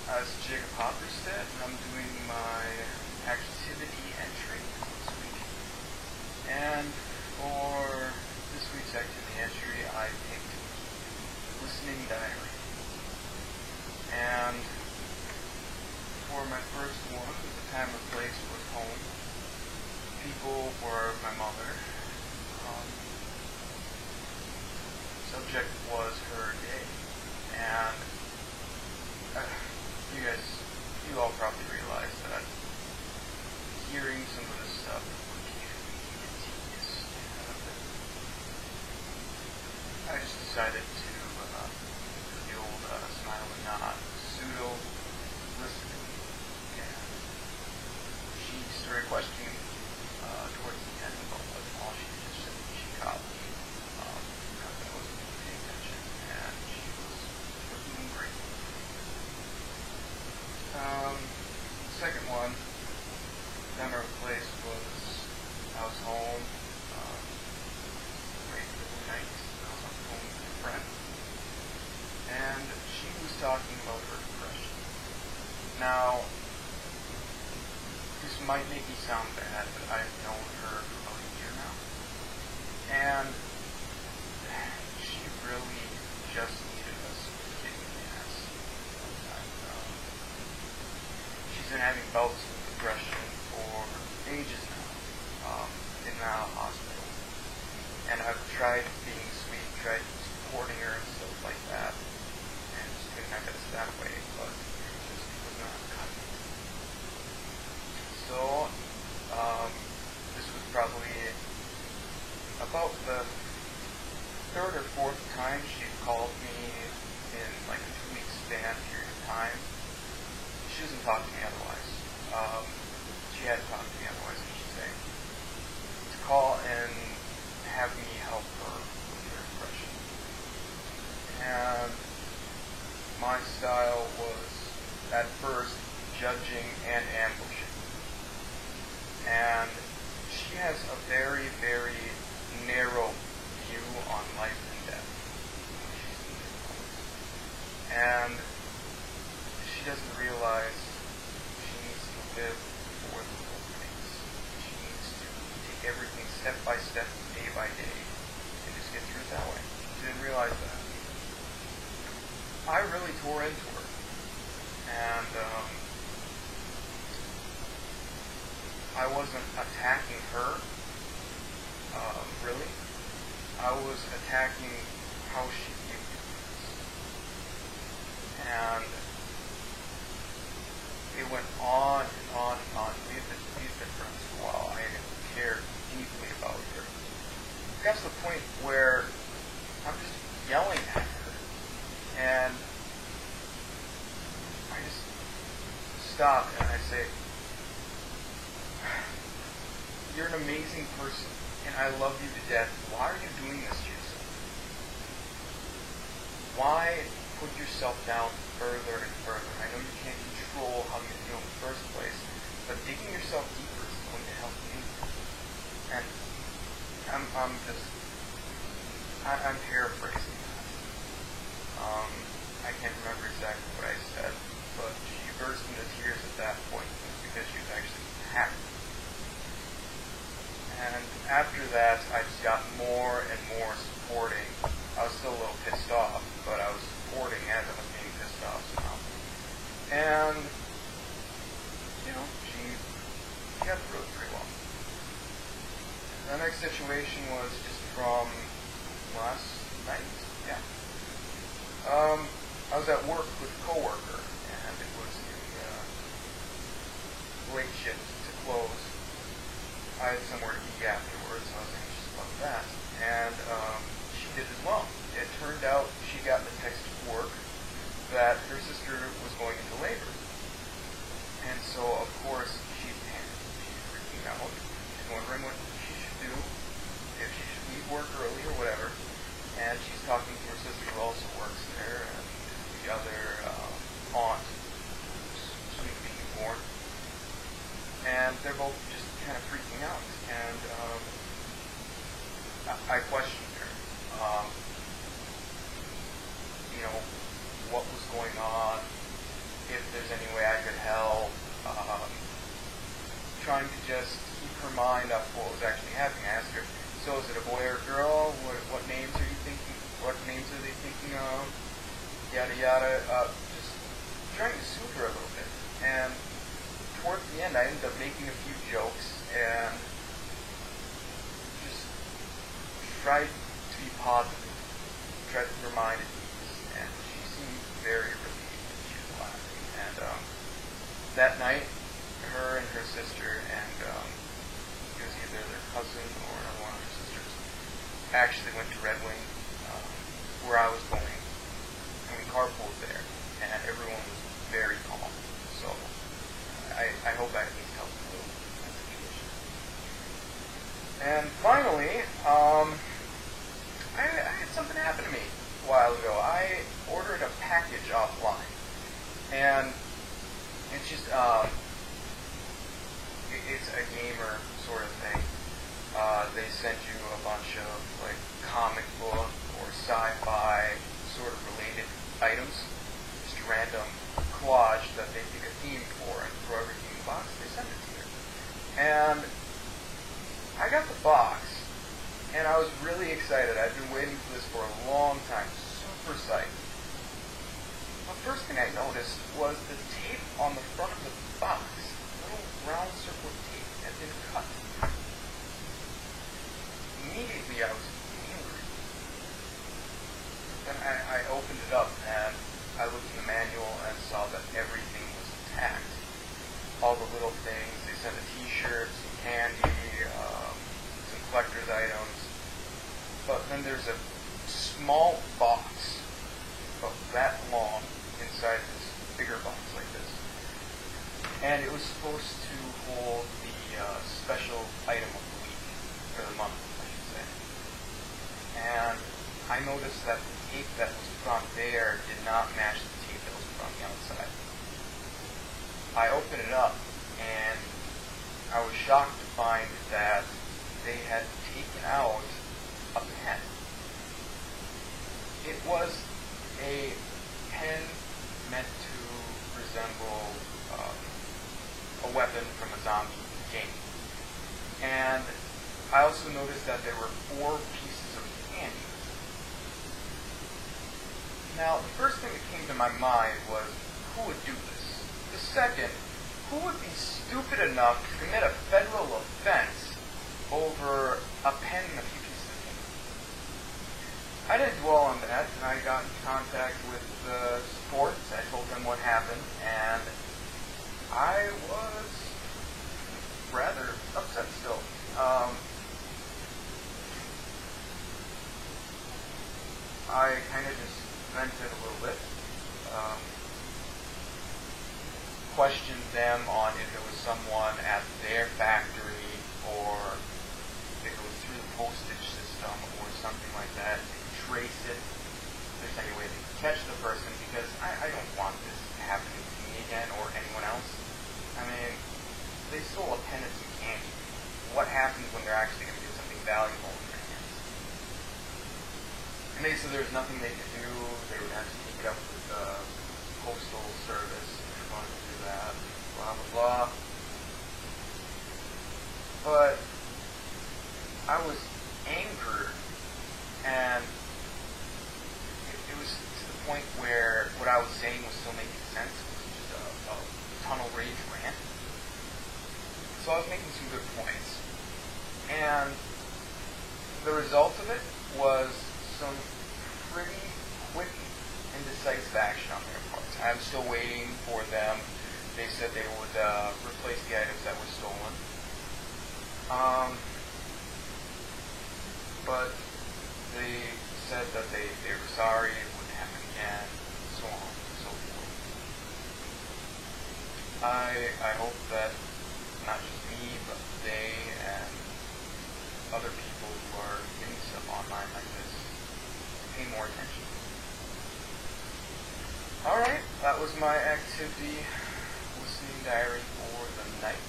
It's Jacob Hopperstead, and I'm doing my activity entry this week. And for this week's activity entry, I picked listening diary. And for my first one, the time and place was home. People were my mother. Subject was her day. And you all probably realize that hearing some of this stuff occasionally can get tedious. I just decided to do the old smile and nod, pseudo listening, and she started questioning towards the end about what all she just said. She caught me because I wasn't paying attention, and she was doing great. The second one, time or place was I was home, late in the night. I was on the phone with a friend, and she was talking about her depression. Now, this might make me sound bad, but I've known her for about a year now, and she really just needed us to kick in the ass sometimes. She's been having bouts of depression for ages now, in the hospital, and I've tried being sweet, tried supporting her and stuff like that, and just doing my best that way, but it just was not cutting it. So, this was probably about the third or fourth time she called me in like a 2-week span period of time. She doesn't talk to me otherwise. She had to talk to me otherwise, I should say. To call and have me help her with her depression. And my style was, at first, judging and ambushing. And she has a very, very narrow view on life and death. And she doesn't realize she needs to live for the little things. She needs to take everything step by step, day by day, and just get through it that way. She didn't realize that. I really tore into her. And I wasn't attacking her, really. I was attacking how she viewed things. And it went on and on and on. We've been friends for a while. I cared deeply about her. It got to the point where I'm just yelling at her. And I just stop and I say, "You're an amazing person, and I love you to death. Why are you doing this to yourself? Why put yourself down further and further? I know you can't control how you feel in the first place, but digging yourself deeper is going to help you." And I'm paraphrasing that. I can't remember exactly what I said, but she burst into tears at that point because she was actually happy. And after that, I just got more and more supporting. I was still a little pissed off, but I was supporting as I was being pissed off somehow. And, she got through it pretty well. The next situation was just from last night. Yeah. I was at work with a coworker, and it was a late shift to close. I had somewhere to be afterwards, so I was anxious about that. And she did as well. It turned out she got the text at work that her sister was going into labor. And so, of course, she's panicked. She's freaking out. She's wondering what she should do, if she should leave work early or whatever. And she's talking to her sister who also works there, and the other aunt, soon being born. And they're both just kind of freaking out. And I questioned her. What was going on, if there's trying to just keep her mind off what was actually happening. I asked her, so is it a boy or a girl? What names are you thinking? What names are they thinking of? Yada yada. Just trying to soothe her a little bit. And towards the end, I ended up making a few jokes and just tried to be positive, tried to put her mind at ease, and she seemed very relieved. She was laughing. And that night, her and her sister, and it was either their cousin or another one of her sisters, actually went to Red Wing, where I was going, and we carpooled there, and everyone was very calm. So I hope I at least helped a little in that situation. And finally, I had something happen to me a while ago. I ordered a package offline, and it's just it's a gamer sort of thing. They send you a bunch of like comic book or sci-fi sort of related items, just random collage that they pick a theme for, and throw everything in the box. They send it to you. And I got the box, and I was really excited. I'd been waiting for this for a long time, super psyched. The first thing I noticed was the tape on the front of the box, little round circle of tape, had been cut. Immediately I was angry. Then I opened it up and I looked in the manual and saw that everything was intact. All the little things, they sent a t-shirt, some candy, some collector's items. But then there's a small box about that long inside this bigger box like this. And it was supposed to hold the special item of the week, or the month, I should say. And I noticed that the tape that was put on there did not match the tape that was put on the outside. I opened it up, and I was shocked to find that they had taken out a pen. It was a pen meant to resemble a weapon from a zombie game. And I also noticed that there were 4 pieces of candy. Now, the first thing that came to my mind was, who would do this? The second, who would be stupid enough to commit a federal offense over a pen and a few pieces of candy? I didn't dwell on that, and I got in contact with sports. I told them what happened, and I was rather upset still. I kind of just vented a little bit, questioned them on if it was someone at their factory or if it was through the postage system or something like that. They could trace it. If there's any way they could catch the person, because I don't want this happening to me again or anyone else. I mean, they stole a pen and some candy. What happens when they're actually going to get something valuable in their hands? And they said there was nothing they could do. They would have to take it up with the postal service if they're going to do that. Blah, blah, blah. But I was angered, and it was to the point where what I was saying was still making sense. It was just a tunnel rage rant. So I was making some good points. And the result of it was some pretty quick and decisive action on their part. I'm still waiting for them. They said they would replace the items that were stolen. But they said that they were sorry, it wouldn't happen again, so on and so forth. I hope that not just me, but they and other people who are getting stuff online like this pay more attention. Alright, that was my activity listening diary for the night.